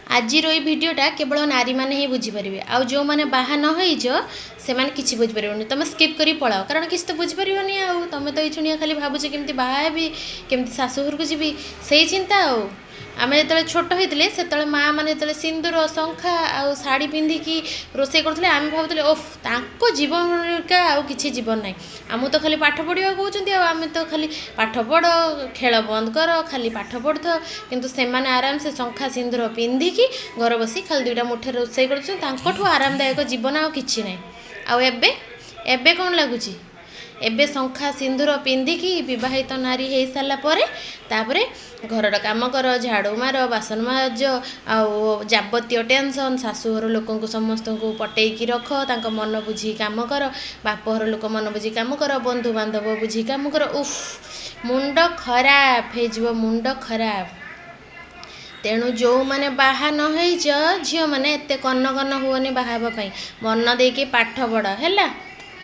आजिर ये भिडटा केवल नारी मैंने ही बुझीपारे आउ जो मैंने बाहा न होइज से मैंने किसी बुझीपारे तुम स्किप करी पलाओ कारण किसी तो बुझीपारे आउ तुम तो ये खाली भावुच केमती बाहा भी केमती शाशुघर को जी से चिंता आम जो छोट होते से माँ मैंने जो सिंदूर शंखा आ शाढ़ी पिंधिकी रोसे करते आम भावुले ओफ तांको जीवन का आउ किसी जीवन ना आम तो खाली पाठ पढ़ा कहते आम तो खाली पाठ पढ़ खेल बंद कर खाली पाठ पढ़ किंतु से माने आराम से शंखा सिंदूर पिंधिकी घर बसी खाली दुईटा मुठे रोसे कर आरामदायक जीवन आ कि ना आबे कौन लगुच एबे शंखा सिंदूर पिंधिकी विवाहित नारी हो सारापर तापरे घर काम कर झाड़ू मार बासन माज आउ जाबतीय टेंशन शाशुघर लोक समस्त को पटेकी रख तांक मन बुझी काम कर बापघर लोक मन बुझी काम कर बंधु बांधव बुझी काम कर उफ मुंड खराब हो मुंड खराब तेणु जो मैंने बाहा न झील मैंने एत कन्न कन्न हुअनी बाहा मन देकी पाठ पढ़ है।